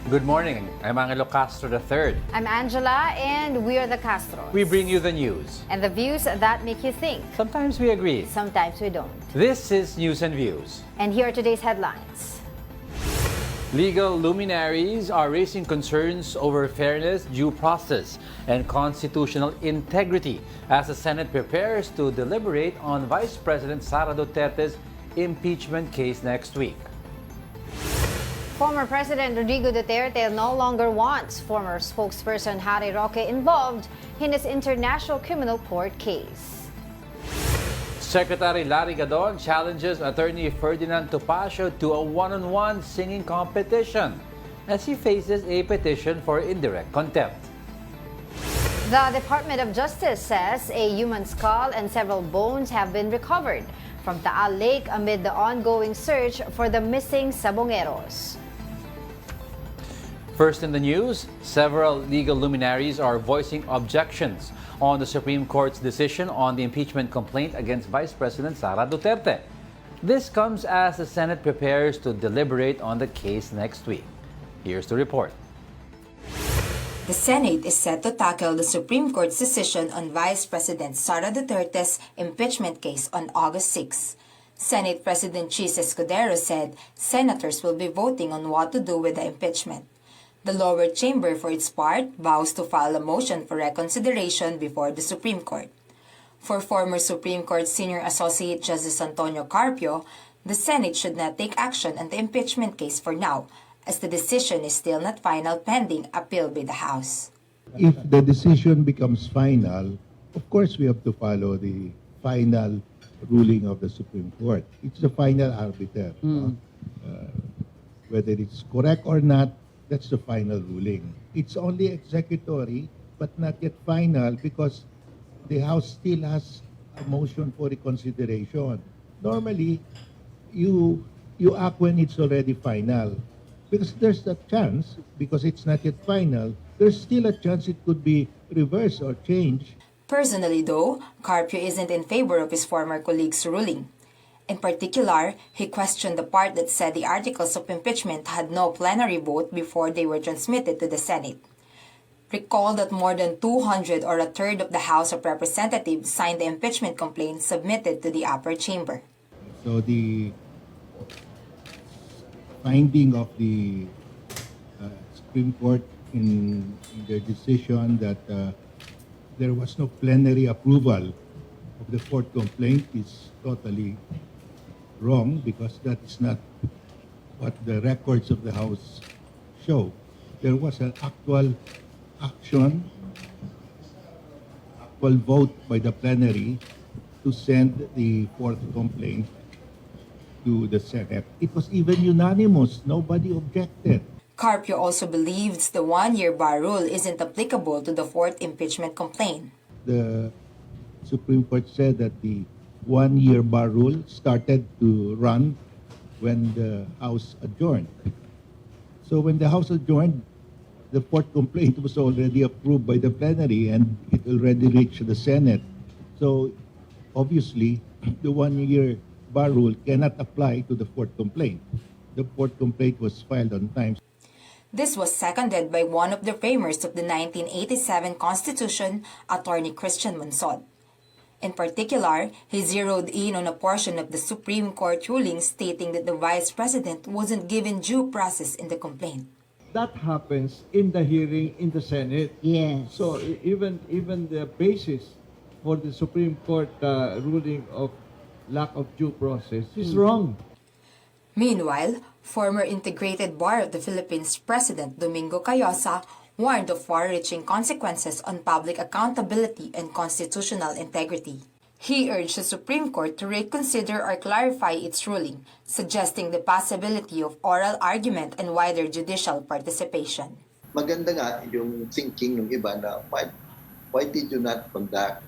Good morning. I'm Angelo Castro III. I'm Angela, and we are the Castros. We bring you the news. And the views that make you think. Sometimes we agree. Sometimes we don't. This is News and Views. And here are today's headlines. Legal luminaries are raising concerns over fairness, due process, and constitutional integrity as the Senate prepares to deliberate on Vice President Sara Duterte's impeachment case next week. Former President Rodrigo Duterte no longer wants former spokesperson Harry Roque involved in his international criminal court case. Secretary Larry Gadon challenges attorney Ferdinand Topacio to a one-on-one singing competition as he faces a petition for indirect contempt. The Department of Justice says a human skull and several bones have been recovered from Taal Lake amid the ongoing search for the missing sabungeros. First in the news, several legal luminaries are voicing objections on the Supreme Court's decision on the impeachment complaint against Vice President Sara Duterte. This comes as the Senate prepares to deliberate on the case next week. Here's the report. The Senate is set to tackle the Supreme Court's decision on Vice President Sara Duterte's impeachment case on August 6. Senate President Chis Escudero said senators will be voting on what to do with the impeachment. The lower chamber, for its part, vows to file a motion for reconsideration before the Supreme Court. For former Supreme Court Senior Associate Justice Antonio Carpio, the Senate should not take action on the impeachment case for now, as the decision is still not final pending appeal by the House. If the decision becomes final, of course we have to follow the final ruling of the Supreme Court. It's the final arbiter. Whether it's correct or not, that's the final ruling. It's only executory, but not yet final because the House still has a motion for reconsideration. Normally, you act when it's already final. Because there's a chance, because it's not yet final, there's still a chance it could be reversed or changed. Personally, though, Carpio isn't in favor of his former colleague's ruling. In particular, he questioned the part that said the articles of impeachment had no plenary vote before they were transmitted to the Senate. Recall that more than 200 or a third of the House of Representatives signed the impeachment complaint submitted to the upper chamber. So the finding of the Supreme Court in their decision that there was no plenary approval of the fourth complaint is totally wrong because that is not what the records of the House show. There was an actual action, actual vote by the plenary to send the fourth complaint to the Senate. It was even unanimous. Nobody objected. Carpio also believes the one-year bar rule isn't applicable to the fourth impeachment complaint. The Supreme Court said that the one-year bar rule started to run when the House adjourned. So when the House adjourned, the fourth complaint was already approved by the plenary and it already reached the Senate. So obviously, the one-year bar rule cannot apply to the fourth complaint. The fourth complaint was filed on time. This was seconded by one of the framers of the 1987 Constitution, Attorney Christian Monsod. In particular, he zeroed in on a portion of the Supreme Court ruling stating that the Vice President wasn't given due process in the complaint. That happens in the hearing in the Senate. Yes. So even the basis for the Supreme Court ruling of lack of due process is wrong. Meanwhile, former Integrated Bar of the Philippines President Domingo Cayosa warned of far-reaching consequences on public accountability and constitutional integrity. He urged the Supreme Court to reconsider or clarify its ruling, suggesting the possibility of oral argument and wider judicial participation. Maganda nga yung thinking ng iba na why did you not conduct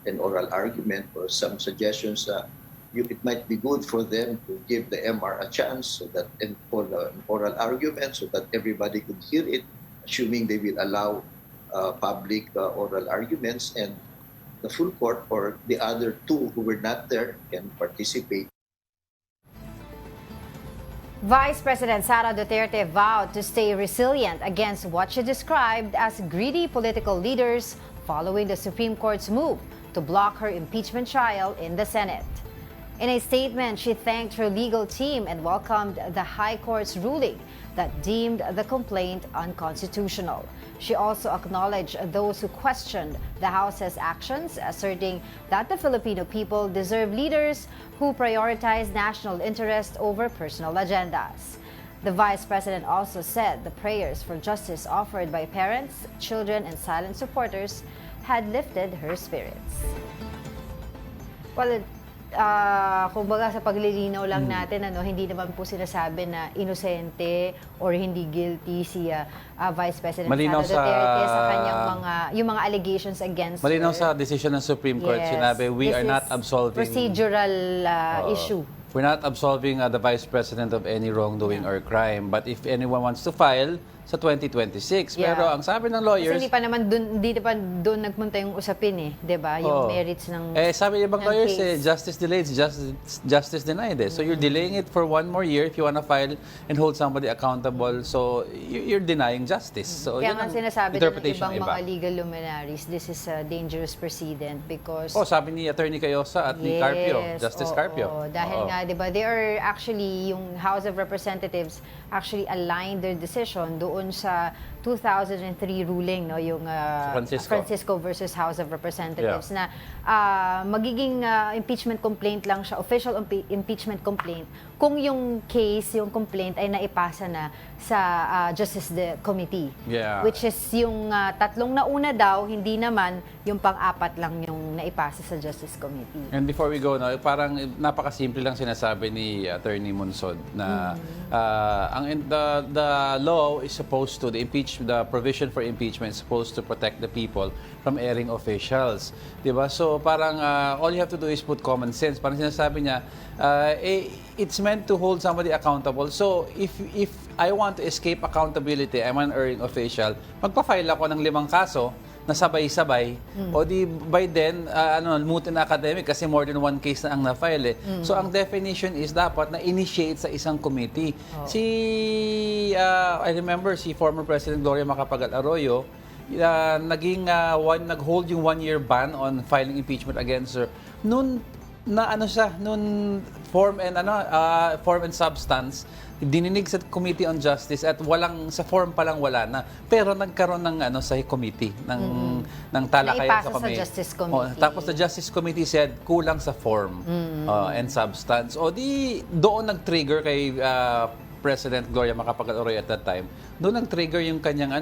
an oral argument or some suggestions it might be good for them to give the MR a chance so that for an oral argument so that everybody could hear it, assuming they will allow public oral arguments and the full court or the other two who were not there can participate. Vice President Sara Duterte vowed to stay resilient against what she described as greedy political leaders following the Supreme Court's move to block her impeachment trial in the Senate. In a statement, she thanked her legal team and welcomed the High Court's ruling that deemed the complaint unconstitutional. She also acknowledged those who questioned the House's actions, asserting that the Filipino people deserve leaders who prioritize national interest over personal agendas. The Vice President also said the prayers for justice offered by parents, children, and silent supporters had lifted her spirits. Well, kumbaga sa paglilinaw lang natin, hindi naman po sinasabi na inosente or hindi guilty si Vice President Malinaw Sara Duterte sa kanyang yung mga allegations against Malinaw her. sa decision ng Supreme Court, Yes. sinabi, we This are not is absolving... procedural issue. We're not absolving the Vice President of any wrongdoing or crime. But if anyone wants to file, sa 2026. Yeah. Pero ang sabi ng lawyers... Kasi hindi pa doon nagpunta yung usapin eh. 'Di ba? Yung merits ng... sabi ng ibang lawyers, justice delayed, justice denied. So you're delaying it for one more year if you wanna file and hold somebody accountable. So you're denying justice. So Kaya nga sinasabi ng interpretation ibang mga legal luminaries, this is a dangerous precedent because... sabi ni Attorney Cayosa at ni Carpio, Justice Carpio. Dahil nga, 'di ba, they are actually, yung House of Representatives actually aligned their decision doon sa 2003 ruling, no, yung Francisco versus House of Representatives, na magiging impeachment complaint lang siya, official impeachment complaint, kung yung case, yung complaint ay naipasa na sa Justice Committee. Yeah. Which is yung tatlong nauna daw, hindi naman yung pang-apat lang yung naipasa sa Justice Committee. And before we go, no, parang napakasimple lang sinasabi ni Attorney Monsod na the law is supposed to, the provision for impeachment is supposed to protect the people from erring officials. Diba? So parang all you have to do is put common sense. Parang sinasabi niya, it's meant to hold somebody accountable. So if I want to escape accountability, I'm an erring official, magpa-file ako ng 5 kaso na sabay-sabay, o di by then, mutin na academic kasi more than one case na ang na-file eh. So ang definition is dapat na initiate sa isang committee. I remember si former President Gloria Macapagal Arroyo, nag-hold yung 1-year ban on filing impeachment against her. Noon form and substance, dininig sa Committee on Justice at sa form pa lang wala na. Pero nagkaroon ng sa committee ng talakayan sa Naipasa sa Justice Committee. Tapos the Justice Committee said kulang sa form and substance. Doon nag-trigger kay President Gloria Macapagal Arroyo at that time. Doon nag-trigger yung kanyang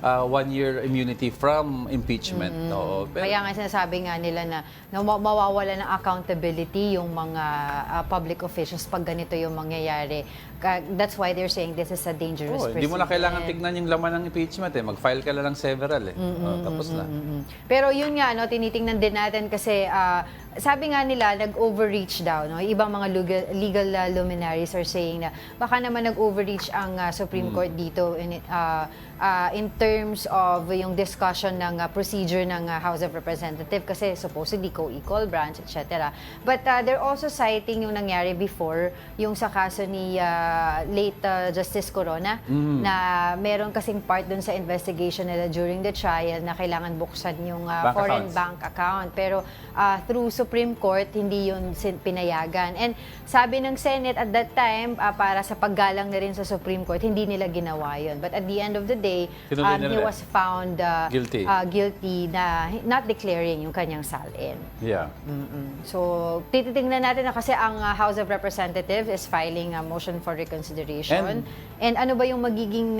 1-year immunity from impeachment. Pero, kaya nga sinasabi nga nila na mawawala ng accountability yung mga public officials pag ganito yung mangyayari. That's why they're saying this is a dangerous precedent. Hindi mo na kailangan tignan yung laman ng impeachment eh. Mag-file ka lang ng several eh. Tapos na. Pero yun nga, tinitingnan din natin kasi sabi nga nila, nag-overreach daw. Ibang mga legal luminaries are saying na baka naman nag-overreach ang Supreme Court dito in terms of yung discussion ng procedure ng House of Representatives kasi supposedly co-equal branch, etc. But they're also citing yung nangyari before, yung sa kaso ni late Justice Corona, na meron kasing part dun sa investigation nila during the trial na kailangan buksan yung foreign bank account. Pero through Supreme Court, hindi yun pinayagan. And sabi ng Senate at that time, para sa paggalang na rin sa Supreme Court, hindi nila ginawa yun. But at the end of the day, he was found guilty na not declaring yung kanyang salin. Yeah. So, tititingnan natin na kasi ang House of Representatives is filing a motion for reconsideration. And ano ba yung magiging,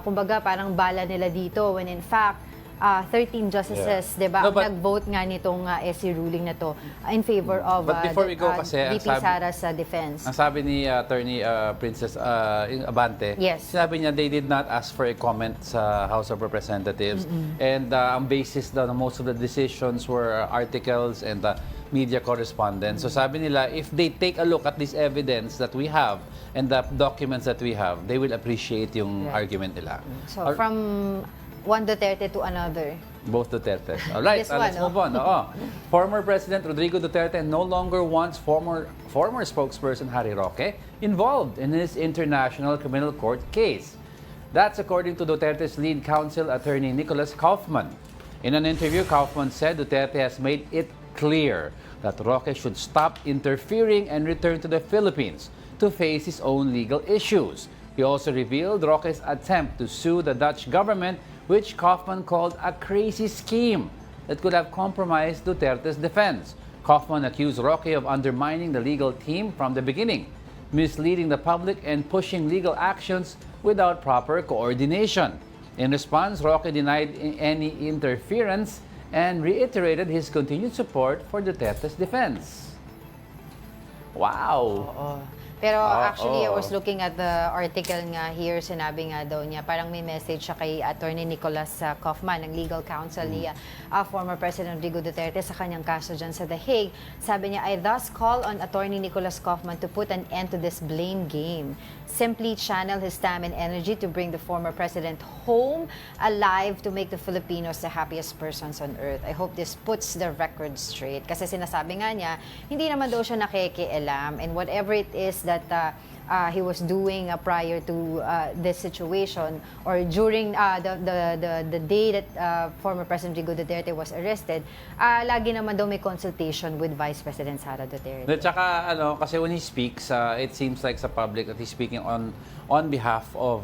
kumbaga, parang bala nila dito when in fact, 13 justices, diba, nag-vote nga nitong SC ruling na to in favor of VP Sara's defense. Ang sabi ni Attorney Princess Abante, sinabi niya they did not ask for a comment sa House of Representatives. And ang basis daw na most of the decisions were articles and media correspondence. So sabi nila, if they take a look at this evidence that we have and the documents that we have, they will appreciate yung argument nila. So from one Duterte to another. Both Dutertes. All right, This one, let's move on. Oo. Former President Rodrigo Duterte no longer wants former spokesperson Harry Roque involved in his international criminal court case. That's according to Duterte's lead counsel attorney Nicholas Kaufman. In an interview, Kaufman said Duterte has made it clear that Roque should stop interfering and return to the Philippines to face his own legal issues. He also revealed Roque's attempt to sue the Dutch government, which Kaufman called a crazy scheme that could have compromised Duterte's defense. Kaufman accused Roque of undermining the legal team from the beginning, misleading the public and pushing legal actions without proper coordination. In response, Roque denied any interference and reiterated his continued support for Duterte's defense. Wow! Oo. Pero actually, I oo. was looking at the article nga here, sinabi nga daw niya, parang may message siya kay Attorney Nicholas Kaufman, ng legal counsel ni former President Rodrigo Duterte sa kanyang kaso dyan sa The Hague. Sabi niya, I thus call on Attorney Nicholas Kaufman to put an end to this blame game. Simply channel his time and energy to bring the former president home alive to make the Filipinos the happiest persons on earth. I hope this puts the record straight. Kasi sinasabi nga niya, hindi naman daw siya nakikialam, and whatever it is that he was doing prior to this situation, or during the day that former President Rodrigo Duterte was arrested, lagi naman daw may consultation with Vice President Sara Duterte. At saka, kasi when he speaks, it seems like sa public that he's speaking on behalf of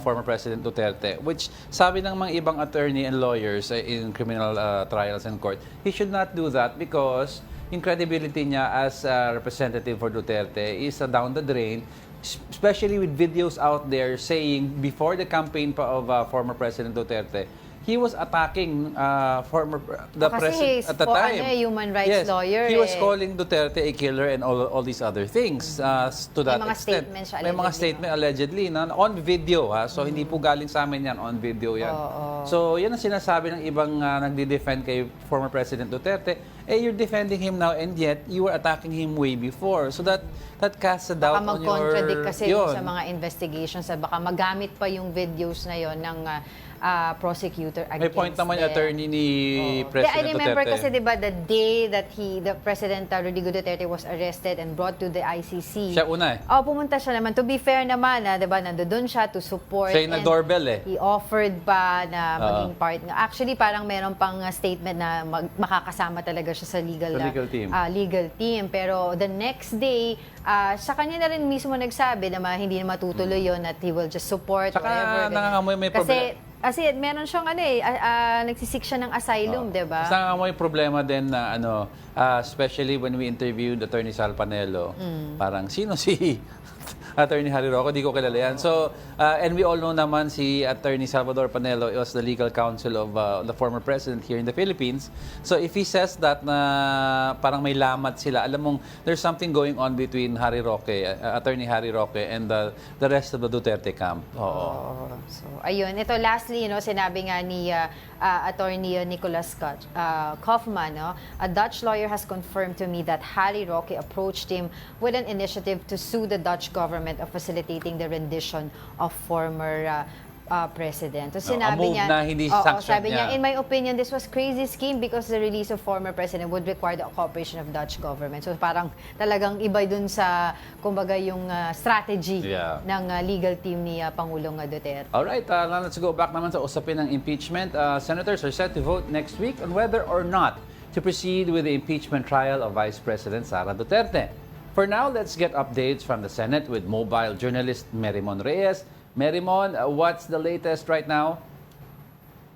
former President Duterte, which sabi ng mga ibang attorney and lawyers in criminal trials and court, he should not do that because yung credibility niya as a representative for Duterte is down the drain, especially with videos out there saying before the campaign of former President Duterte, he was attacking the president at the time. Human rights lawyer. He was calling Duterte a killer and all these other things to that mga extent. statements siya, May mga statement allegedly on video. So hindi po galing sa amin yan, on video yan. So yan ang sinasabi ng ibang nagdi-defend kay former President Duterte. You're defending him now and yet you were attacking him way before. So that casts a doubt on your... Baka mag-contradict kasi yun sa mga investigations. Baka magamit pa yung videos na yon ng prosecutor against May point naman yung attorney ni President I remember Duterte. kasi diba the day that the President Rodrigo Duterte was arrested and brought to the ICC. Siya una pumunta siya naman. To be fair naman, diba, nandoon siya to support. Siya yung nag-doorbell He offered pa na maging part. Actually, parang meron pang statement na makakasama talaga siya sa legal team. Legal team. Pero the next day, sa kanya na rin mismo nagsabi na hindi na matutuloy yon, at he will just support Saka whatever. nangangamoy may problema. Kasi meron siyang nagsisik siya ng asylum, di ba? Basta nga may problema din na especially when we interviewed Attorney Sal Panelo, parang sino si Attorney Harry Roque, di ko kilala yan. So, and we all know naman si Attorney Salvador Panelo was the legal counsel of the former president here in the Philippines. So, if he says that na parang may lamat sila, alam mong there's something going on between Harry Roque, Attorney Harry Roque, and the rest of the Duterte camp. So, ayun. Ito, lastly, sinabi nga ni Attorney Nicholas Kaufman, a Dutch lawyer has confirmed to me that Harry Roque approached him with an initiative to sue the Dutch government of facilitating the rendition of former president. So sinabi niya, na hindi sanctioned sabi niya, niya. in my opinion, this was crazy scheme because the release of former president would require the cooperation of Dutch government. So parang talagang iba dun sa, kumbaga, yung strategy ng legal team ni Pangulong Duterte. Alright, let's go back naman sa usapin ng impeachment. Senators are set to vote next week on whether or not to proceed with the impeachment trial of Vice President Sara Duterte. For now, let's get updates from the Senate with mobile journalist Merimon Reyes. Merimon, what's the latest right now?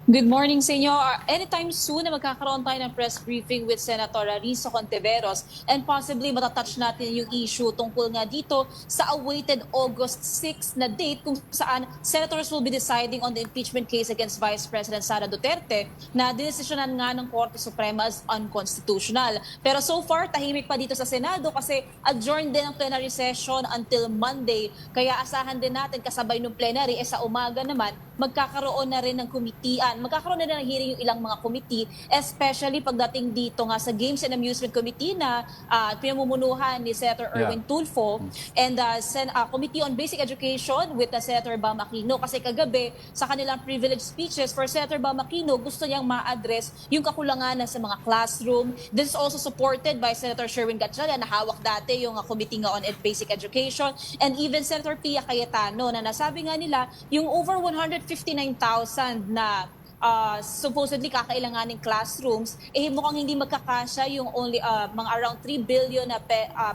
Good morning sa inyo. Anytime soon na magkakaroon tayo ng press briefing with Senator Risa Conteveros and possibly matatouch natin yung issue tungkol nga dito sa awaited August 6 na date kung saan senators will be deciding on the impeachment case against Vice President Sara Duterte na dinesisyonan nga ng Korte Suprema as unconstitutional. Pero so far, tahimik pa dito sa Senado kasi adjourned din ang plenary session until Monday. Kaya asahan din natin kasabay ng plenary sa umaga naman magkakaroon na rin ng komitian, magkakaroon na rin ng hearing yung ilang mga committee, especially pagdating dito nga sa Games and Amusement Committee na pinamumunuhan ni Senator Erwin Tulfo and Committee on Basic Education with Senator Bam Aquino. Kasi kagabi sa kanilang privilege speeches for Senator Bam Aquino, gusto niyang ma-address yung kakulangan sa mga classroom. This is also supported by Senator Sherwin Gatchalian na hawak dati yung Committee nga on Basic Education, and even Senator Pia Cayetano na nasabi nga nila yung over 159,000 na supposedly kakailanganing classrooms, mukhang hindi magkakasya yung only mga around 3 billion na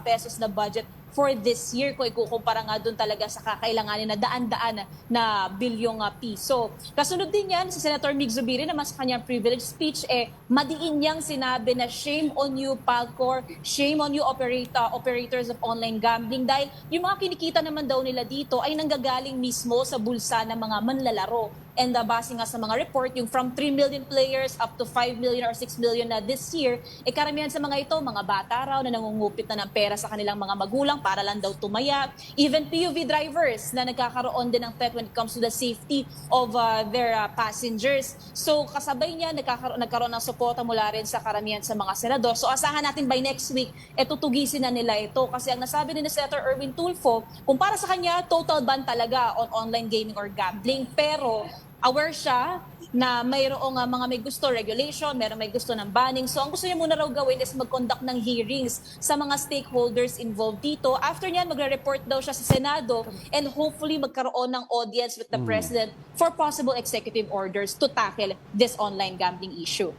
pesos na budget for this year kung ikukumpara nga doon talaga sa kakailanganin na daan-daan na bilyong piso. Kasunod din yan, si Senator Mig Zubiri naman sa kanyang privilege speech, madiin niyang sinabi na shame on you, Palcor, shame on you, operators of online gambling, dahil yung mga kinikita naman daw nila dito ay nanggagaling mismo sa bulsa ng mga manlalaro. And base nga sa mga report, yung from 3 million players up to 5 million or 6 million na this year, karamihan sa mga ito, mga bata raw na nangungupit na ng pera sa kanilang mga magulang para lang daw tumaya. Even PUV drivers na nagkakaroon din ng threat when it comes to the safety of their passengers. So kasabay niya, nagkaroon ng suporta mula rin sa karamihan sa mga senador. So asahan natin by next week, tutugisin na nila ito. Kasi ang nasabi din ni Senator Erwin Tulfo, kung para sa kanya, total ban talaga on online gaming or gambling. Pero aware siya na mayroong mga may gusto regulation, may gusto ng banning. So ang gusto niya muna raw gawin is mag-conduct ng hearings sa mga stakeholders involved dito. After niyan, magre-report daw siya sa Senado and hopefully magkaroon ng audience with the President for possible executive orders to tackle this online gambling issue.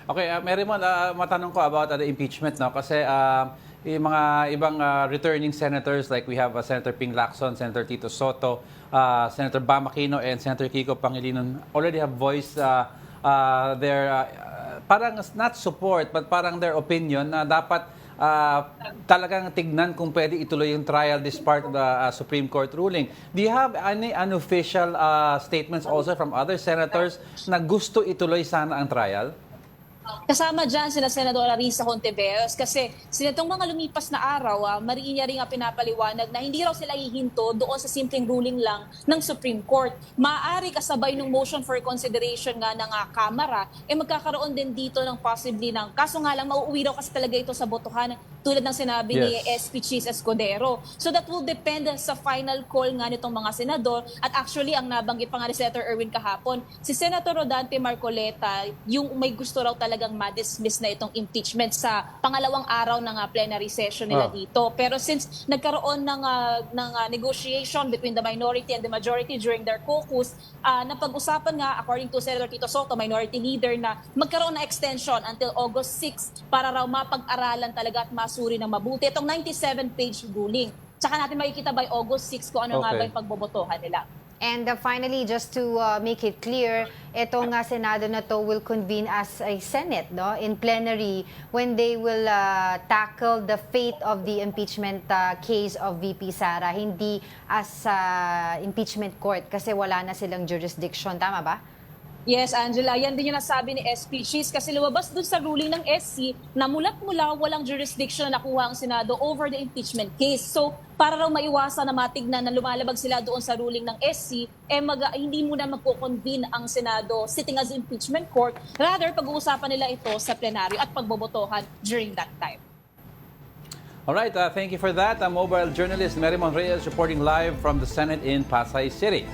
Okay, Marymon, matanong ko about the impeachment, no? Kasi yung mga ibang returning senators, like we have Senator Ping Lacson, Senator Tito Soto, Senator Bam Aquino, and Senator Kiko Pangilinan already have voiced their parang not support but parang their opinion na dapat talagang tignan kung pwede ituloy yung trial this part of the Supreme Court ruling. Do you have any unofficial statements also from other senators na gusto ituloy sana ang trial? Kasama dyan sila Senadora Risa Hontiveros kasi sinitong mga lumipas na araw, mariin niya rin pinapaliwanag na hindi raw sila hihinto doon sa simpleng ruling lang ng Supreme Court. Maaari kasabay ng motion for consideration nga ng Kamara, magkakaroon din dito ng possibly ng, kaso nga lang mauuwi raw kasi talaga ito sa botohan tulad ng sinabi ni SP Chis Escudero. So that will depend sa final call nga nitong mga senador, at actually ang nabanggit pa nga ni Senator Erwin kahapon, si Senator Rodante Marcoleta, yung may gusto raw talagang ma-dismiss na itong impeachment sa pangalawang araw ng plenary session nila dito. Pero since nagkaroon ng negotiation between the minority and the majority during their caucus, napag-usapan nga, according to Senator Tito Soto, minority leader, na magkaroon ng extension until August 6 para raw mapag-aralan talaga at masuri ng mabuti itong 97-page ruling. Tsaka natin makikita by August 6 kung ano nga ba yung pagbobotohan nila. And finally, just to make it clear, itong Senado na to will convene as a Senate, no, in plenary when they will tackle the fate of the impeachment case of VP Sara, hindi as impeachment court kasi wala na silang jurisdiction. Tama ba? Yes, Angela, yan din yung nasabi ni SP Chis kasi lumabas dun sa ruling ng SC na mulat-mula walang jurisdiction na nakuha ang Senado over the impeachment case. So, para raw maiwasan na matignan na lumalabag sila doon sa ruling ng SC, hindi muna magko-convene ang Senado sitting as impeachment court. Rather, pag-uusapan nila ito sa plenaryo at pagbobotohan during that time. Alright, thank you for that. Mobile journalist Marymon Reyes reporting live from the Senate in Pasay City.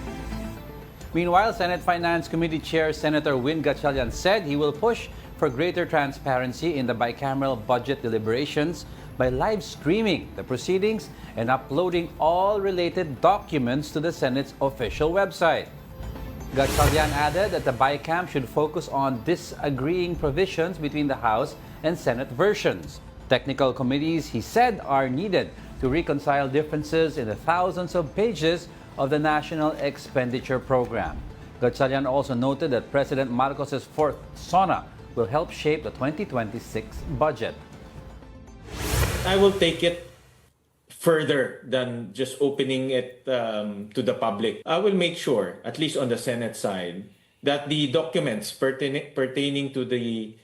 Meanwhile, Senate Finance Committee Chair Senator Win Gatchalian said he will push for greater transparency in the bicameral budget deliberations by live streaming the proceedings and uploading all related documents to the Senate's official website. Gatchalian added that the BICAM should focus on disagreeing provisions between the House and Senate versions. Technical committees, he said, are needed to reconcile differences in the thousands of pages of the National Expenditure Program. Gatchalian also noted that President Marcos's fourth SONA will help shape the 2026 budget. I will take it further than just opening it to the public. I will make sure, at least on the Senate side, that the documents pertaining to the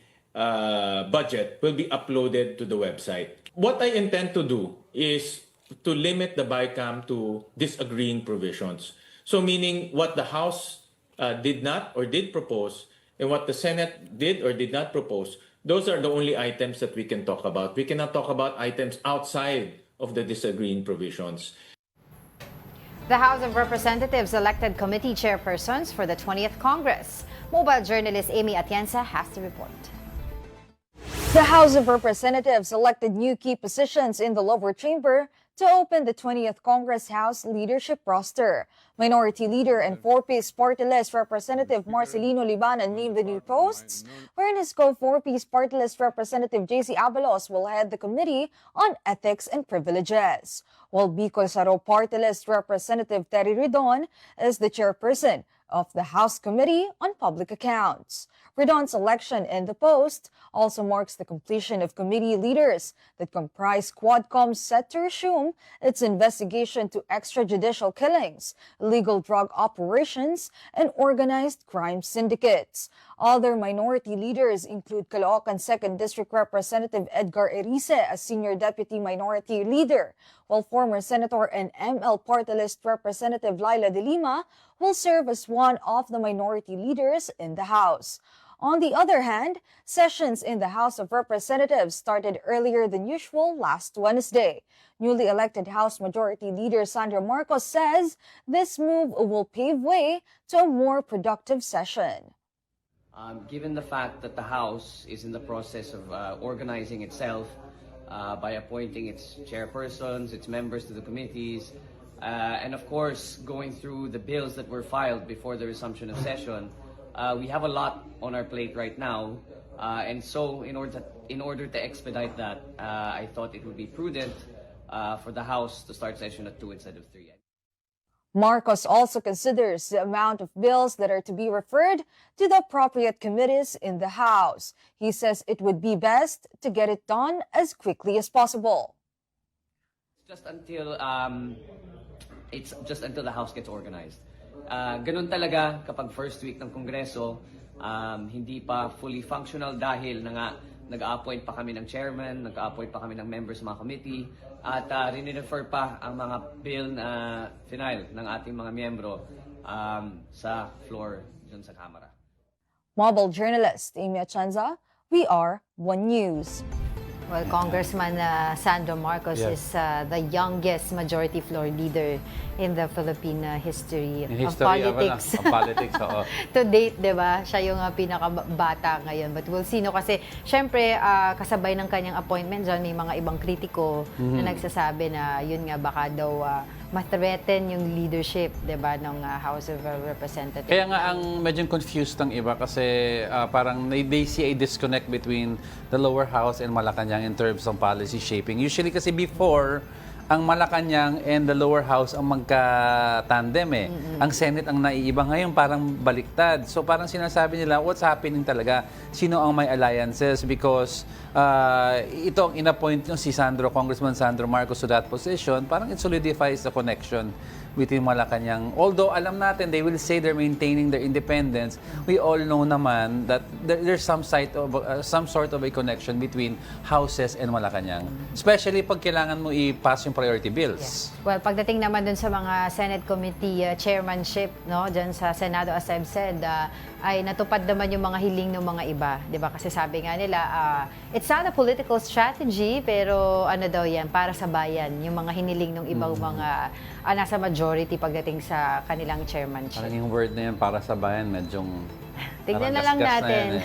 budget will be uploaded to the website. What I intend to do is to limit the BICAM to disagreeing provisions. So meaning what the House did not or did propose and what the Senate did or did not propose, those are the only items that we can talk about. We cannot talk about items outside of the disagreeing provisions. The House of Representatives elected committee chairpersons for the 20th Congress. Mobile journalist Amy Atienza has the report. The House of Representatives elected new key positions in the lower chamber to open the 20th Congress House leadership roster. Minority Leader and 4-piece party list Representative Marcelino Libanan named the new posts, wherein his co-4-piece party list Representative J.C. Abalos will head the Committee on Ethics and Privileges, while Bicol Saro party list Representative Terry Ridon is the chairperson of the House Committee on Public Accounts. Ridon's election in the post also marks the completion of committee leaders that comprise Quadcom set to resume its investigation to extrajudicial killings, illegal drug operations, and organized crime syndicates. Other minority leaders include Caloocan 2nd District Representative Edgar Erice as Senior Deputy Minority Leader, while former Senator and ML Party List Representative Laila de Lima will serve as one of the minority leaders in the House. On the other hand, sessions in the House of Representatives started earlier than usual last Wednesday. Newly elected House Majority Leader Sandra Marcos says this move will pave way to a more productive session. Given the fact that the House is in the process of organizing itself by appointing its chairpersons, its members to the committees, and of course going through the bills that were filed before the resumption of session, we have a lot on our plate right now, and so in order to expedite that, I thought it would be prudent for the House to start session at 2 instead of 3. Marcos also considers the amount of bills that are to be referred to the appropriate committees in the House. He says it would be best to get it done as quickly as possible. It's just until the House gets organized. Ganun talaga kapag first week ng Kongreso, hindi pa fully functional dahil na nga nag-appoint pa kami ng chairman, nag-appoint pa kami ng members ng mga committee, at rin-refer pa ang mga bill na final ng ating mga miyembro sa floor dun sa Kamara. Mobile journalist Amy Atienza, we are One News. Well, Congressman Sandro Marcos is the youngest majority floor leader in the Philippine history of politics. Of politics, oo. To date, di ba? Siya yung pinakabata ngayon. But we'll see, no? Kasi, syempre, kasabay ng kanyang appointment, dyan may mga ibang kritiko na nagsasabi na, yun nga, baka daw ma-threaten yung leadership, di ba, ng House of Representatives. Kaya nga, ang medyo confused ng iba kasi parang they see a disconnect between the lower house and Malacanang in terms of policy shaping. Usually kasi before, ang Malacanang and the lower house ang magka-tandem eh. Ang Senate ang naiiba. Ngayon parang baliktad. So parang sinasabi nila, what's happening talaga? Sino ang may alliances? Because ito ang inappoint nyo si Congressman Sandro Marcos to that position, parang it solidifies the connection between Malacanang. Although alam natin, they will say they're maintaining their independence, we all know naman that there's some sort of a connection between houses and Malacanang. Especially pag kailangan mo i-pass yung priority bills. Yeah. Well, pagdating naman dun sa mga Senate Committee chairmanship, no, dyan sa Senado, as I've said, ay natupad naman yung mga hiling ng mga iba. Diba? Kasi sabi nga nila, it's not a political strategy, pero ano daw yan, para sa bayan, yung mga hiniling ng ibang mga nasa majority pagdating sa kanilang chairmanship. Parang yung word na yan, para sa bayan, medyong tignan na lang natin.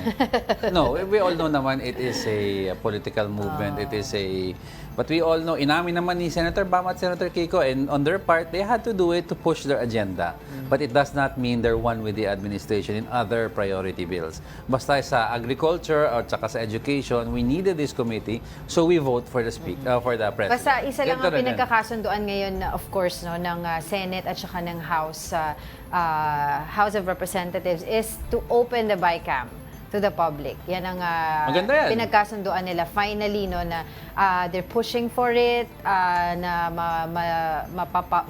No, we all know naman it is a political movement. It is but we all know, inamin naman ni Senator Bam at Senator Kiko, and on their part, they had to do it to push their agenda. But it does not mean they're one with the administration in other priority bills. Basta sa agriculture or sa education, we needed this committee, so we vote for the for the president. Basta isa lang ang pinagkakasunduan ngayon, of course, no, ng Senate at saka ng House of Representatives is to open the BICAM to the public. Yan ang Maganda yan. pinagkasunduan nila finally, no, na they're pushing for it, na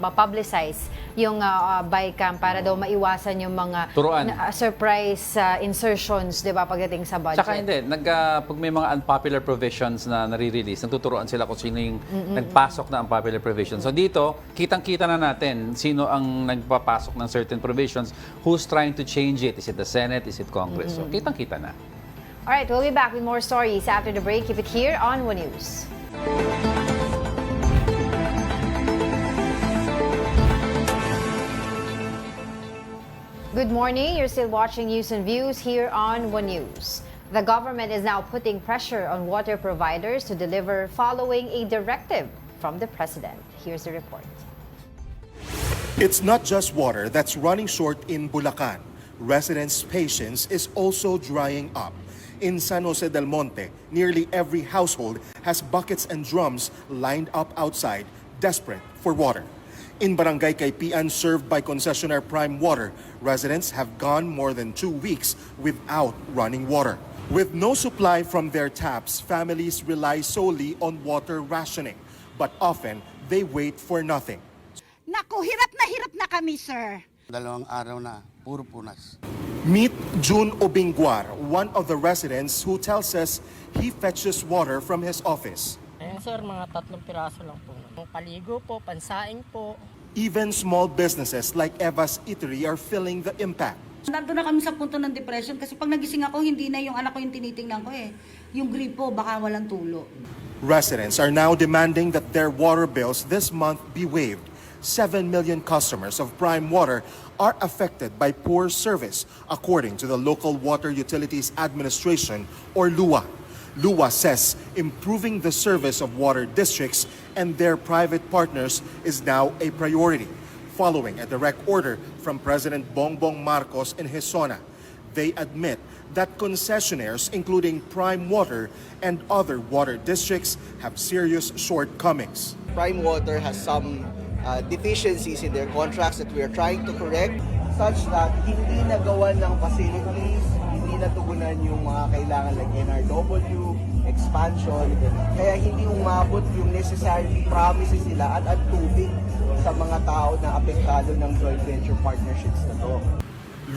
ma-publicize yung bycam para daw maiwasan yung mga Turuan. surprise insertions, 'di ba, pagdating sa budget. Tsaka hindi, pag may mga unpopular provisions na nare-release, nagtuturoan sila kung sino yung nagpasok na unpopular provisions. So dito, kitang-kita na natin sino ang nagpapasok ng certain provisions, who's trying to change it. Is it the Senate? Is it Congress? So kitang-kita na. All right, we'll be back with more stories after the break. Keep it here on One News. Good morning. You're still watching News and Views here on One News. The government is now putting pressure on water providers to deliver following a directive from the president. Here's the report. It's not just water that's running short in Bulacan. Residents' patience is also drying up. In San Jose del Monte, nearly every household has buckets and drums lined up outside, desperate for water. In Barangay Kaipian, served by concessionaire Prime Water, residents have gone more than 2 weeks without running water. With no supply from their taps, families rely solely on water rationing, but often they wait for nothing. Naku, hirap na kami, sir. 2 araw na, puro punas. Meet June Obingguar, one of the residents who tells us he fetches water from his office. Ayan sir, mga 3 piraso lang po. Paligo po, pansaing po. Even small businesses like Eva's Eatery are feeling the impact. Nandun na kami sa punto ng depression kasi pag nagising ako, hindi na yung anak ko yung tinitingnan ko eh. Yung gripo, baka walang tulo. Residents are now demanding that their water bills this month be waived. 7 million customers of Prime Water are affected by poor service, according to the Local Water Utilities Administration, or LUA. LUA says improving the service of water districts and their private partners is now a priority, following a direct order from President Bongbong Marcos in his SONA. They admit that concessionaires, including Prime Water and other water districts, have serious shortcomings. Prime Water has some deficiencies in their contracts that we are trying to correct, such that hindi nagawa ng facilities, hindi natugunan yung mga kailangan like NRW, expansion, kaya hindi umabot yung necessary promises nila at tubig sa mga tao na apektado ng joint venture partnerships na to.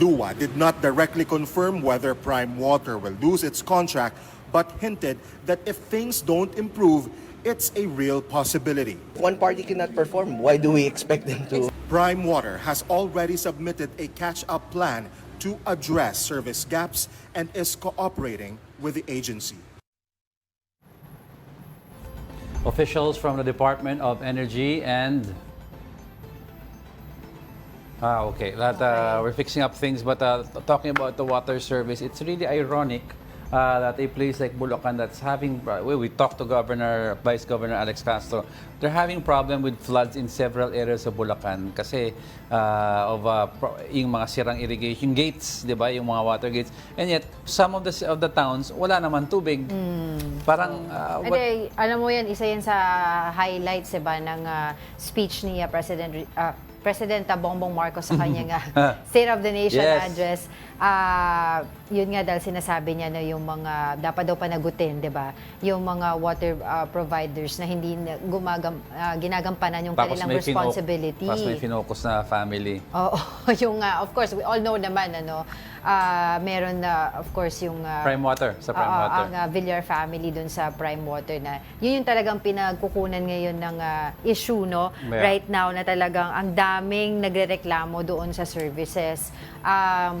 LUA did not directly confirm whether Prime Water will lose its contract, but hinted that if things don't improve, it's a real possibility. One party cannot perform. Why do we expect them to? Prime Water has already submitted a catch-up plan to address service gaps and is cooperating with the agency. Officials from the Department of Energy and we're fixing up things, but talking about the water service, it's really ironic that a place like Bulacan that's having, we talked to Vice Governor Alex Castro, they're having problem with floods in several areas of Bulacan kasi yung mga sirang irrigation gates, di ba, yung mga water gates, and yet some of the towns wala naman tubig. Parang alam mo yan, isa yan sa highlights, diba, ng speech ni President Bongbong Marcos sa kanyang State of the Nation address. Yun nga dahil sinasabi niya na yung mga dapat daw panagutin, 'di ba? Yung mga water providers na hindi ginagampanan yung kanilang responsibility. Tapos may finokus na family. Oo, yung of course we all know naman meron na of course yung Prime Water sa Prime Water. Ang Villar family dun sa Prime Water na yun yung talagang pinagkukunan ngayon ng issue, no? Yeah. Right now na talagang ang daming nagrereklamo doon sa services.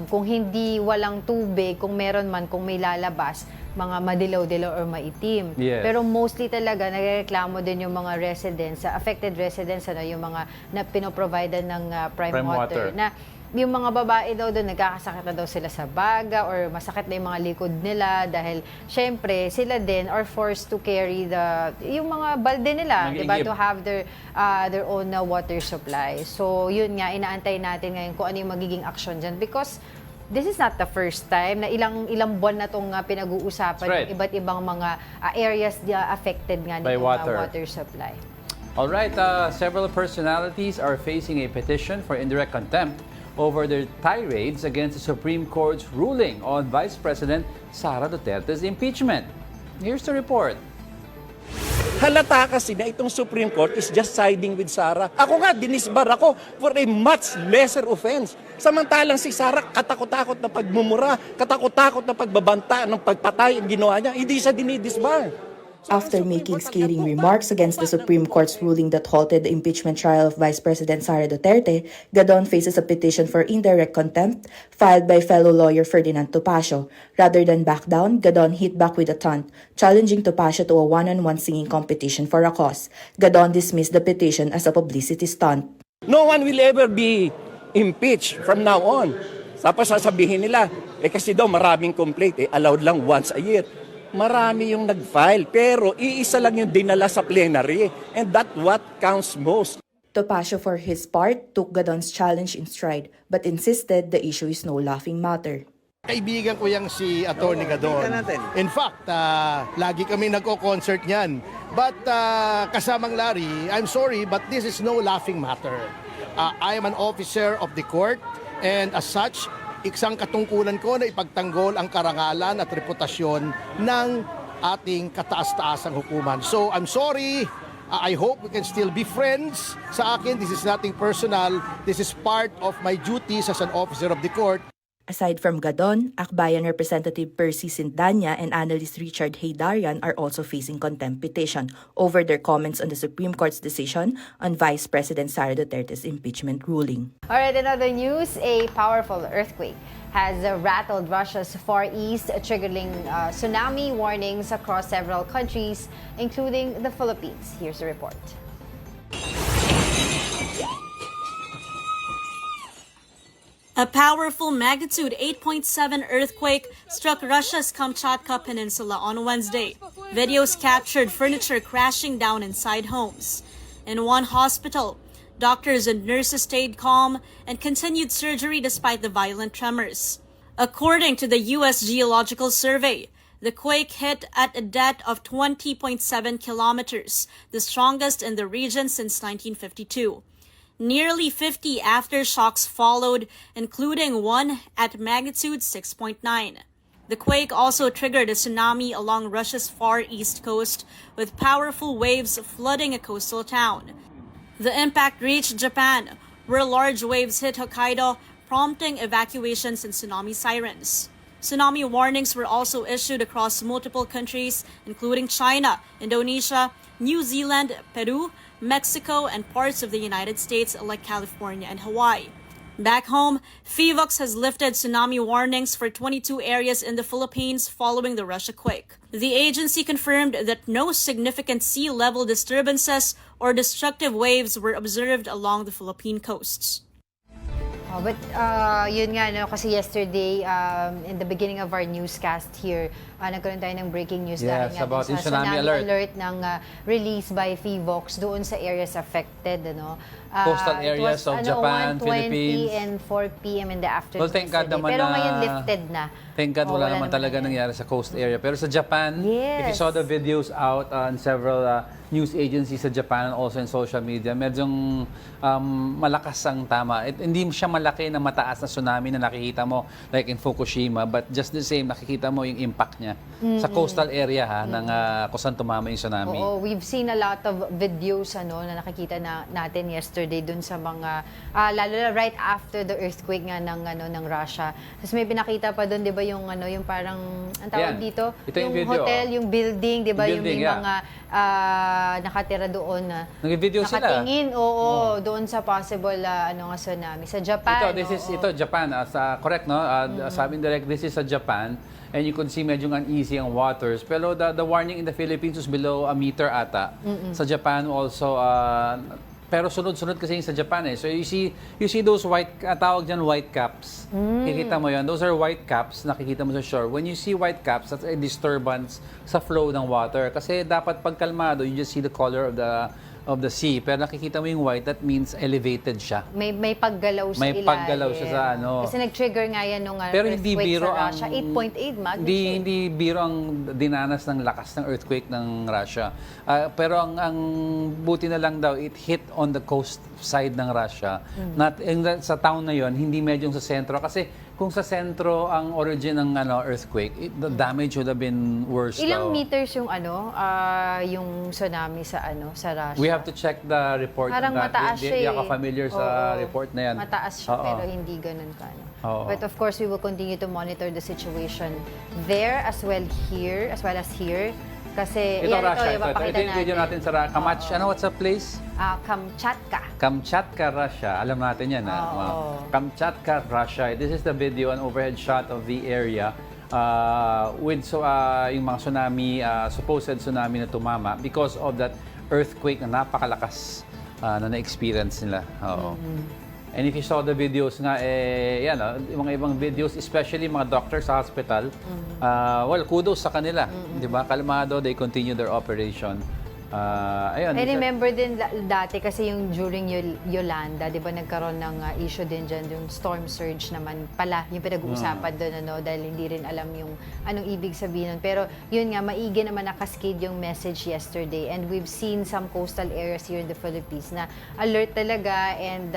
Kung hindi walang tubig, kung meron man, kung may lalabas, mga madilaw-dilaw or maitim. Yes. Pero mostly talaga nagrereklamo din yung mga residents, affected residents, yung mga na pinoprovider ng Prime Water. Na yung mga babae daw doon, nagkakasakit na daw sila sa baga or masakit na yung mga likod nila dahil syempre sila din are forced to carry yung mga balde nila, diba, to have their own water supply. So yun nga, inaantay natin ngayon kung ano yung magiging action dyan because this is not the first time na ilang buwan na itong pinag-uusapan yung iba't ibang mga areas affected nga ng water supply. All right, several personalities are facing a petition for indirect contempt over their tirades against the Supreme Court's ruling on Vice President Sara Duterte's impeachment. Here's the report. Halata kasi na itong Supreme Court is just siding with Sara. Ako nga, dinisbar ako for a much lesser offense. Samantalang si Sara, katakot-takot na pagmumura, katakot-takot na pagbabanta ng pagpatay ang ginawa niya, hindi siya dinidisbar. After making scathing remarks against the Supreme Court's ruling that halted the impeachment trial of Vice President Sara Duterte, Gadon faces a petition for indirect contempt filed by fellow lawyer Ferdinand Topacio. Rather than back down, Gadon hit back with a taunt, challenging Topacio to a one-on-one singing competition for a cause. Gadon dismissed the petition as a publicity stunt. No one will ever be impeached from now on. Tapos sasabihin nila, kasi daw maraming complaint, allowed lang once a year. Marami yung nag-file, pero iisa lang yung dinala sa plenary. And that's what counts most. Topacio, for his part, took Gadon's challenge in stride, but insisted the issue is no laughing matter. Kaibigan ko yang si Atty. Gadon. In fact, lagi kami nagko-concert niyan. But kasamang Larry, I'm sorry, but this is no laughing matter. I am an officer of the court, and as such, isang katungkulan ko na ipagtanggol ang karangalan at reputasyon ng ating kataas-taasang hukuman. So I'm sorry, I hope we can still be friends. Sa akin, this is nothing personal. This is part of my duties as an officer of the court. Aside from Gadon, Akbayan Representative Percy Sindanya and analyst Richard Haydarian are also facing contempt petition over their comments on the Supreme Court's decision on Vice President Sara Duterte's impeachment ruling. All right, in other news, a powerful earthquake has rattled Russia's Far East, triggering tsunami warnings across several countries, including the Philippines. Here's the report. A powerful magnitude 8.7 earthquake struck Russia's Kamchatka Peninsula on Wednesday. Videos captured furniture crashing down inside homes. In one hospital, doctors and nurses stayed calm and continued surgery despite the violent tremors. According to the U.S. Geological Survey, the quake hit at a depth of 20.7 kilometers, the strongest in the region since 1952. Nearly 50 aftershocks followed, including one at magnitude 6.9. The quake also triggered a tsunami along Russia's far east coast, with powerful waves flooding a coastal town. The impact reached Japan, where large waves hit Hokkaido, prompting evacuations and tsunami sirens. Tsunami warnings were also issued across multiple countries, including China, Indonesia, New Zealand, Peru, Mexico, and parts of the United States like California and Hawaii. Back home, FIVOX has lifted tsunami warnings for 22 areas in the Philippines following the Russia quake. The agency confirmed that no significant sea level disturbances or destructive waves were observed along the Philippine coasts. Oh, but yun nga, no, kasi yesterday, in the beginning of our newscast here, nagkaroon tayo ng breaking news dahil nga about sa tsunami alert ng release by FIVOX doon sa areas affected. Ano? Coastal areas of Japan, 1:20 Philippines. and 4 p.m. in the afternoon. Well, thank God naman pero na, ngayon lifted na. Thank God wala naman talaga nangyari sa coast area. Pero sa Japan, if you saw the videos out on several news agencies sa Japan and also in social media, medyong malakas ang tama. Hindi siya malaki na mataas na tsunami na nakikita mo like in Fukushima, but just the same, nakikita mo yung impact niya sa coastal area ng kung saan tumama yung tsunami. Oo, we've seen a lot of videos na nakikita natin yesterday dun sa mga lalo na right after the earthquake nga ng Russia. Tapos may pinakita pa dun, 'di ba, yung yung parang ang tawag dito, ito yung video, hotel, yung building, 'di ba, yung may mga nakatira doon na nag-video sila. Nakatingin, doon sa possible tsunami sa Japan. Ito Japan, correct, no? Sabi direct, this is sa Japan. And you could see medyo uneasy ang waters. Pero the warning in the Philippines was below a meter ata. Sa Japan also, pero sunod-sunod kasi yung sa Japan eh. So you see those white, tawag dyan white caps. Kikita mo yan. Those are white caps, nakikita mo sa shore. When you see white caps, that's a disturbance sa flow ng water. Kasi dapat pagkalmado, you just see the color of of the sea. Pero nakikita mo yung white, that means elevated siya. May paggalaw sa May ilalim. paggalaw siya sa ano. Kasi nag-trigger nga yan nung Pero hindi earthquake biro sa Russia. 8.8 magnitude. Hindi biro ang dinanas ng lakas ng earthquake ng Russia. Pero ang buti na lang daw, it hit on the coast side ng Russia. Sa town na yon, hindi medyo sa sentro. Kasi kung sa sentro ang origin ng earthquake, the damage would have been worse. Ilang daw. meters yung yung tsunami sa Russia? We have to check the report. Parang mataas siya. Hindi ako familiar sa report na yan. Mataas siya, pero hindi ganun ka. But of course, we will continue to monitor the situation there as well as here. Kasi Ito, Russia. yung Ito yung video natin sa what's the place? Kamchatka. Kamchatka, Russia. Alam natin yan. Kamchatka, Russia. This is the video, an overhead shot of the area with yung mga tsunami, supposed tsunami na tumama because of that earthquake na napakalakas na na-experience nila. And if you saw the videos nga, yung mga ibang videos, especially mga doctors sa hospital, kudos sa kanila. Di ba? Kalmado, they continue their operation. I remember din dati kasi yung during Yolanda, di ba nagkaroon ng issue din dyan, yung storm surge naman pala, yung pinag-uusapan doon, dahil hindi rin alam yung anong ibig sabihin nun. Pero yun nga, maigi naman nakaskid yung message yesterday. And we've seen some coastal areas here in the Philippines na alert talaga and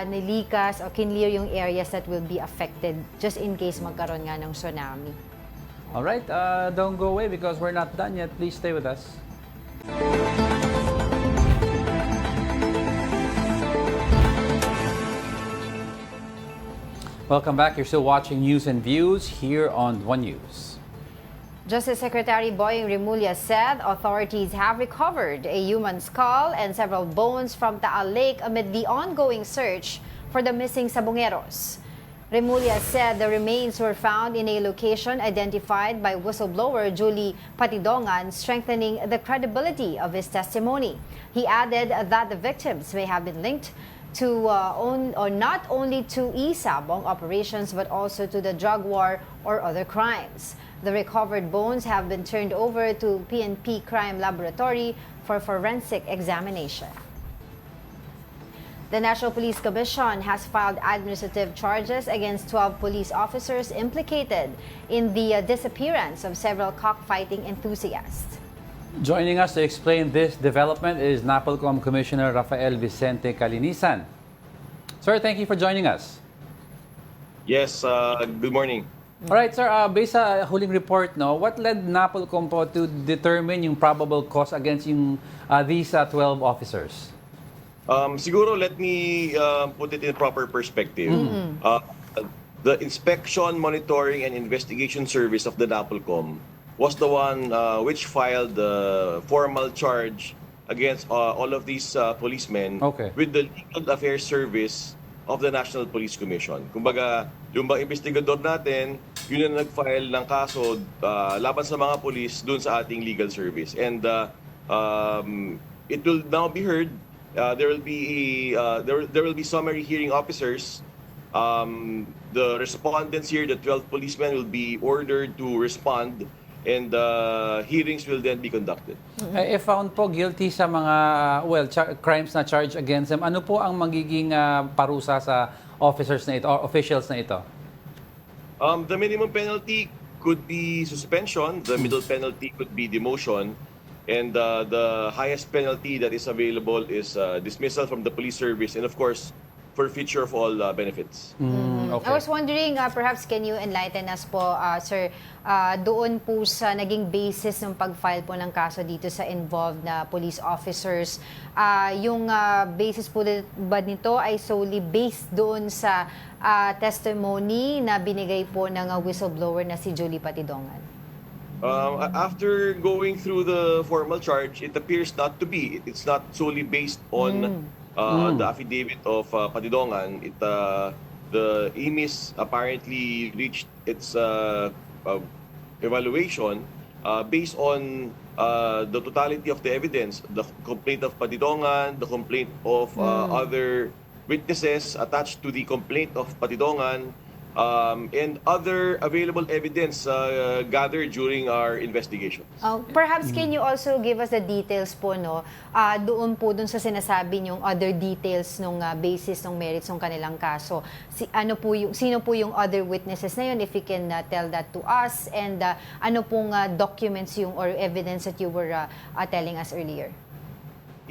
nilikas o kinlear yung areas that will be affected just in case magkaroon nga ng tsunami. Alright, don't go away because we're not done yet. Please stay with us. Welcome back. You're still watching News and Views here on One News. Justice Secretary Boying Remulla said authorities have recovered a human skull and several bones from Taal Lake amid the ongoing search for the missing sabungeros. Remulla said the remains were found in a location identified by whistleblower Julie Patidongan, strengthening the credibility of his testimony. He added that the victims may have been linked to not only to e-sabong operations but also to the drug war or other crimes. The recovered bones have been turned over to PNP Crime Laboratory for forensic examination. The National Police Commission has filed administrative charges against 12 police officers implicated in the disappearance of several cockfighting enthusiasts. Joining us to explain this development is NAPOLCOM Commissioner Rafael Vicente Calinisan. Sir, thank you for joining us. Yes, good morning. All right, sir, based sa huling report, what led NAPOLCOM po to determine yung probable cause against these 12 officers? Siguro, let me put it in proper perspective. The Inspection, Monitoring, and Investigation Service of the NAPOLCOM was the one which filed the formal charge against all of these policemen with the Legal Affairs Service of the National Police Commission. Kumbaga, yung mga investigador natin, yun ang nag-file ng kaso laban sa mga police dun sa ating legal service. And it will now be heard. There will be summary hearing officers. The respondents here, the 12 policemen, will be ordered to respond, and hearings will then be conducted. If found po guilty sa mga crimes na charge against them, ano po ang magiging parusa sa officers na ito or officials na ito? The minimum penalty could be suspension. The middle penalty could be demotion. And the highest penalty that is available is dismissal from the police service and, of course, forfeiture of all benefits. I was wondering, perhaps can you enlighten us po, sir, doon po sa naging basis ng pag-file po ng kaso dito sa involved na police officers, yung basis po ba nito ay solely based doon sa testimony na binigay po ng whistleblower na si Julie Patidongan? After going through the formal charge, it appears not to be. It's not solely based on the affidavit of Patidongan. The EMIS apparently reached its evaluation based on the totality of the evidence, the complaint of Patidongan, the complaint of other witnesses attached to the complaint of Patidongan, and other available evidence gathered during our investigation. Perhaps can you also give us the details po, no? Doon sa sinasabi yung other details nung basis ng merits ng kanilang kaso. Sino po yung other witnesses na yun, if you can tell that to us, and ano pong documents yung or evidence that you were telling us earlier?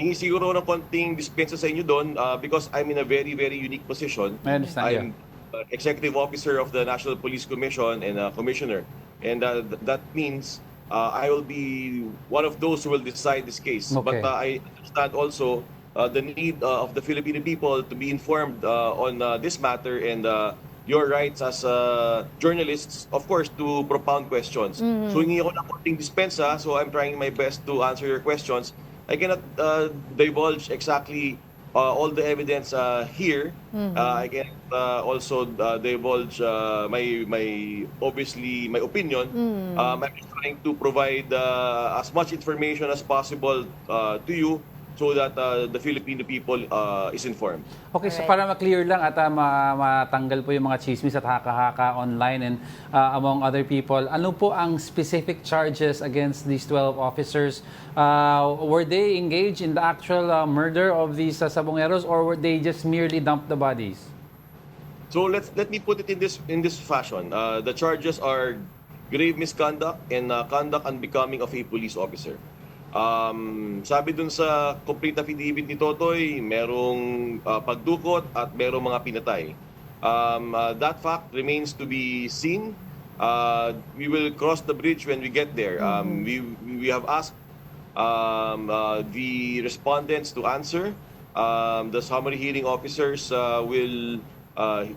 Hingi siguro ng konting dispensa sa inyo doon because I'm in a very, very unique position. I understand, Executive Officer of the National Police Commission and Commissioner. And that means I will be one of those who will decide this case. Okay. But I understand also the need of the Filipino people to be informed on this matter and your rights as journalists, of course, to propound questions. So hingi ako ng konting dispensa, so I'm trying my best to answer your questions. I cannot divulge exactly all the evidence here. I can also divulge my opinion. I'm trying to provide as much information as possible to you so that the Filipino people is informed. Okay, so para ma-clear lang at matanggal po yung mga chismis at haka-haka online and among other people, ano po ang specific charges against these 12 officers? Were they engaged in the actual murder of these sabungeros, or were they just merely dumped the bodies? So let me put it in this fashion. The charges are grave misconduct and conduct unbecoming of a police officer. Sabi dun sa complete affidavit ni Totoy, merong pagdukot at merong mga pinatay. That fact remains to be seen. We will cross the bridge when we get there. We have asked the respondents to answer. The summary hearing officers will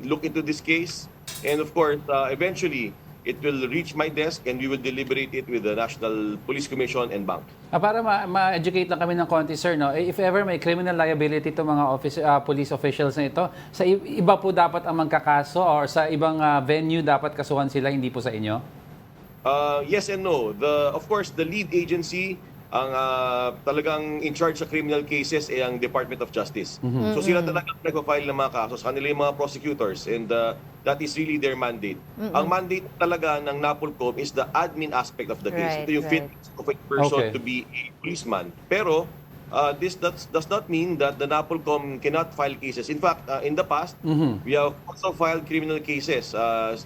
look into this case, and of course, eventually, it will reach my desk and we will deliberate it with the National Police Commission and Bank. Para ma-educate lang kami ng konti, sir, no? If ever may criminal liability to mga police officials na ito, sa iba po dapat ang magkakaso or sa ibang venue dapat kasuhan sila, hindi po sa inyo? Yes and no. Of course, the lead agency ang talagang in charge sa criminal cases ay ang Department of Justice. So sila talagang nagpa-file ng mga kasos, kanila yung mga prosecutors, and that is really their mandate. Ang mandate talaga ng NAPOLCOM is the admin aspect of the case. Ito yung fitness of a person to be a policeman. Pero this does not mean that the NAPOLCOM cannot file cases. In fact, in the past, we have also filed criminal cases.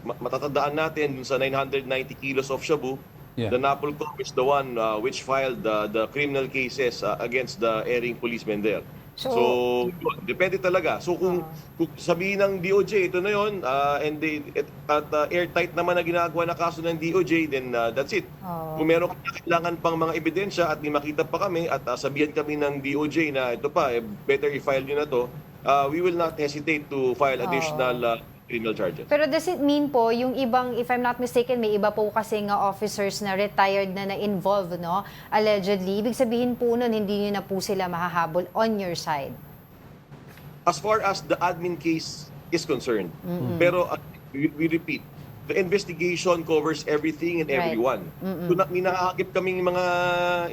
Matatandaan natin dun sa 990 kilos of shabu. The NAPOLCOM is the one which filed the criminal cases against the erring policemen there. So yun, depende talaga. So kung sabihin ng DOJ, ito na yun, and airtight naman na ginagawa na kaso ng DOJ, then that's it. Kung meron kailangan pang mga ebidensya at may makita pa kami at sabihan kami ng DOJ na ito pa, better i-file nyo na to, we will not hesitate to file additional criminal charges. Pero does it mean po, yung ibang, if I'm not mistaken, may iba po kasing officers na retired na na-involved, no? Allegedly. Ibig sabihin po nun, hindi nyo na po sila mahahabol on your side? As far as the admin case is concerned. Pero we repeat, the investigation covers everything and everyone. So may nakakakip kaming mga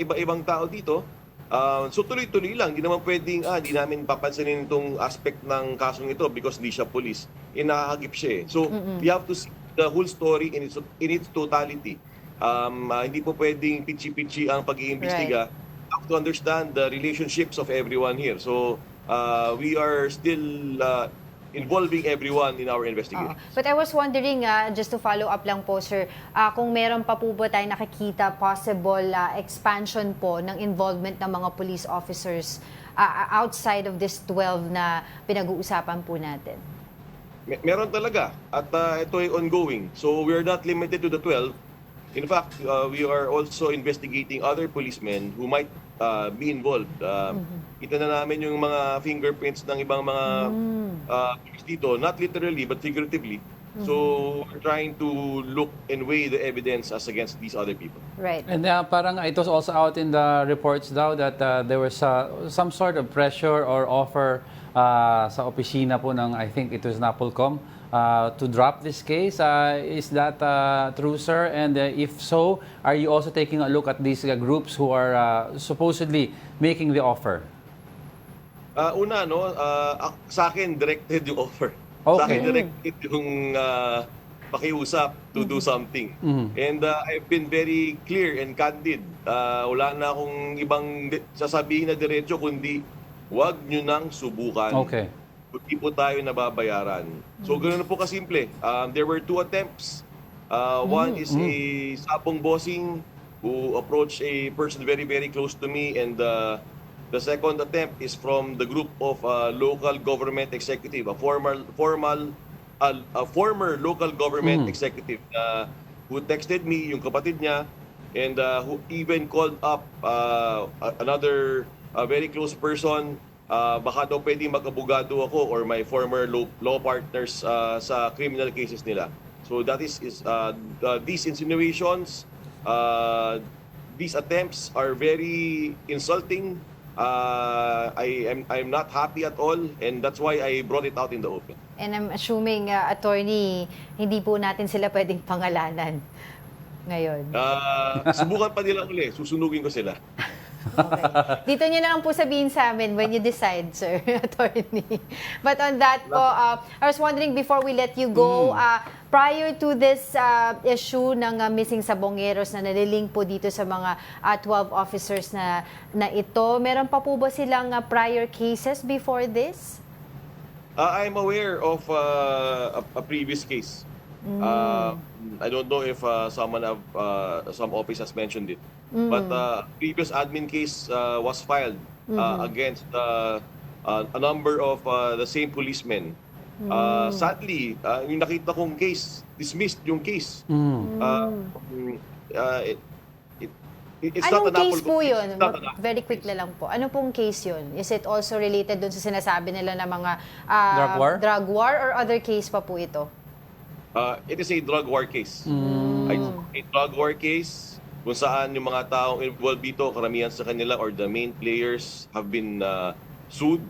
iba-ibang tao dito. So tuloy-tuloy lang, hindi naman pwedeng hindi namin papansinin itong aspect ng kasong ito because hindi siya police. Nakakagip siya eh. So we have to see the whole story in its totality. Hindi po pwedeng pitchy-pitchy ang pag-iimbestiga. We have to understand the relationships of everyone here. So we are still involving everyone in our investigation. But I was wondering, just to follow up lang po, sir, kung meron pa po ba tayo nakikita possible expansion po ng involvement ng mga police officers outside of this 12 na pinag-uusapan po natin? Meron talaga. At ito ay ongoing. So we are not limited to the 12. In fact, we are also investigating other policemen who might be involved. Kita na namin yung mga fingerprints ng ibang mga dito, not literally but figuratively. So we're trying to look and weigh the evidence as against these other people. Right. And parang it was also out in the reports daw that there was some sort of pressure or offer sa opisina po ng, I think it was NAPOLCOM, to drop this case. Is that true, sir? And if so, are you also taking a look at these groups who are supposedly making the offer? Una, sa akin, directed yung offer. Sa akin Okay. direct yung pakiusap to do something. And I've been very clear and candid. Wala na akong ibang sasabihin na diretso kundi wag nyo nang subukan. Okay. Hindi po tayo nababayaran. So ganoon po kasimple. There were 2 attempts. One is a sabong bossing who approached a person very, very close to me, and the second attempt is from the group of local government executive, a former local government executive who texted me, yung kapatid niya, and who even called up another very close person. Baka daw pwedeng mag-abogado ako or my former law partners sa criminal cases nila. So that is these insinuations, these attempts are very insulting. I'm not happy at all, and that's why I brought it out in the open. And I'm assuming, attorney, hindi po natin sila pwedeng pangalanan ngayon. Subukan pa nila uli, susunugin ko sila. Dito nyo na lang po sabihin sa amin when you decide, sir, attorney. But on that po, I was wondering before we let you go, prior to this issue ng missing sabongeros na nalilink po dito sa mga 12 officers na ito, meron pa po ba silang prior cases before this? I'm aware of a previous case. I don't know if some office has mentioned it. But previous admin case was filed against a number of the same policemen. Sadly, yung nakita kong case, dismissed yung case. It's Anong not an case po yun? Very quick na lang po. Ano pong case yun? Is it also related dun sa sinasabi nila na mga Drug war? or other case pa po ito? It is a drug war case. A drug war case kung saan yung mga taong involved dito, karamihan sa kanila or the main players have been sued.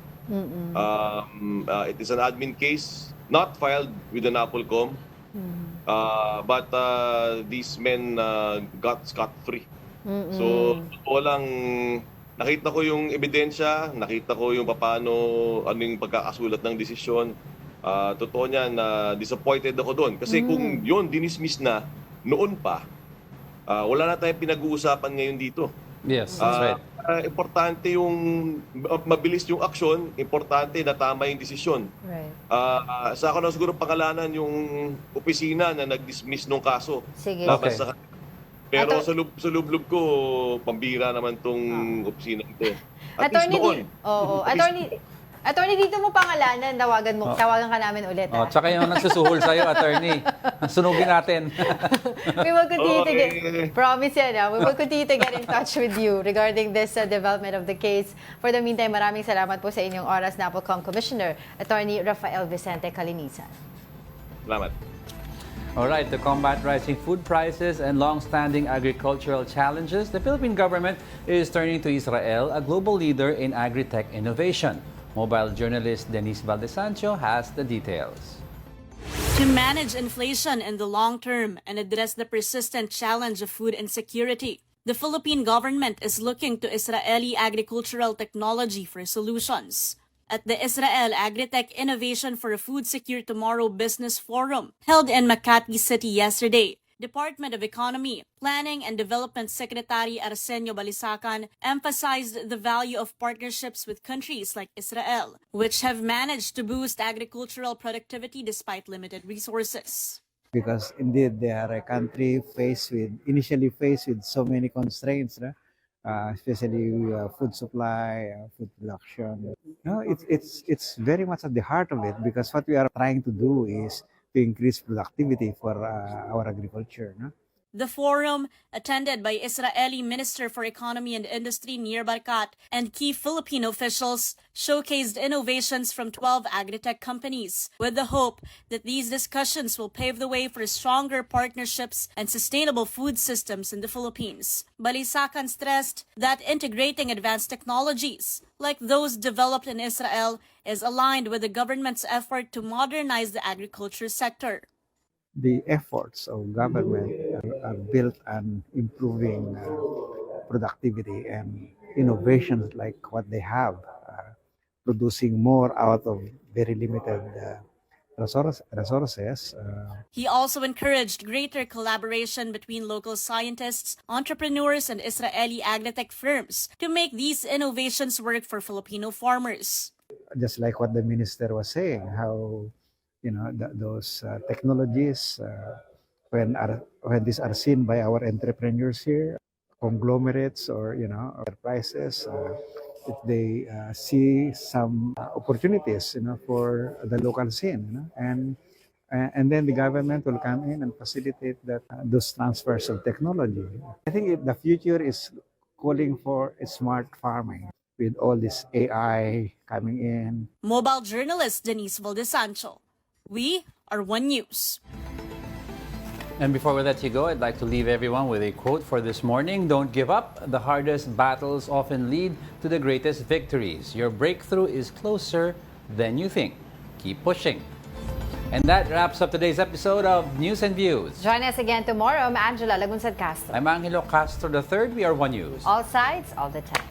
It is an admin case, not filed with the NAPOLCOM, but these men got scot-free. So, walang nakita ko yung ebidensya, nakita ko yung paano, ano yung pagkakasulat ng desisyon. Totoo niyan na disappointed ako doon. Kasi kung yun, dinismiss na noon pa, wala na tayong pinag-uusapan ngayon dito. Yes, that's right. Importante yung mabilis yung aksyon, importante na tama yung desisyon. Right. Sa ako na siguro pangalanan yung opisina na nag-dismiss nung kaso. Sige. Okay. Pero sa lublob ko, pambira naman tong opisina ito. At least noon. Attorney, dito mo pangalanan, tawagan ka namin ulit. Tsaka yung nagsusuhol sa'yo, attorney. Sunugin natin. We will continue to get, promise yan, we will continue to get in touch with you regarding this development of the case. For the meantime, maraming salamat po sa inyong oras, NAPOLCOM Commissioner, Attorney Rafael Vicente Calinisan. Salamat. All right, to combat rising food prices and long-standing agricultural challenges, the Philippine government is turning to Israel, a global leader in agritech innovation. Mobile journalist Denise Valdesancho has the details. To manage inflation in the long term and address the persistent challenge of food insecurity, the Philippine government is looking to Israeli agricultural technology for solutions. At the Israel Agritech Innovation for a Food Secure Tomorrow Business Forum, held in Makati City yesterday, Department of Economy, Planning and Development Secretary Arsenio Balisacan emphasized the value of partnerships with countries like Israel, which have managed to boost agricultural productivity despite limited resources. Because indeed they are a country initially faced with so many constraints, especially food supply, food production. It's very much at the heart of it, because what we are trying to do is to increase productivity for our agriculture. The forum, attended by Israeli Minister for Economy and Industry Nir Barkat and key Filipino officials, showcased innovations from 12 agritech companies, with the hope that these discussions will pave the way for stronger partnerships and sustainable food systems in the Philippines. Balisacan stressed that integrating advanced technologies, like those developed in Israel, is aligned with the government's effort to modernize the agriculture sector. The efforts of government are built on improving productivity and innovations like what they have, producing more out of very limited resources. He also encouraged greater collaboration between local scientists, entrepreneurs, and Israeli agritech firms to make these innovations work for Filipino farmers. Just like what the minister was saying, how those technologies, when these are seen by our entrepreneurs here, conglomerates or enterprises, if they see some opportunities, for the local scene, and then the government will come in and facilitate that those transfers of technology. I think the future is calling for smart farming with all this AI coming in. Mobile journalist Denise Valdesancho. We are One News. And before we let you go, I'd like to leave everyone with a quote for this morning. Don't give up. The hardest battles often lead to the greatest victories. Your breakthrough is closer than you think. Keep pushing. And that wraps up today's episode of News and Views. Join us again tomorrow. I'm Angela Lagunsad Castro. I'm Angelo Castro III. We are One News. All sides, all the time.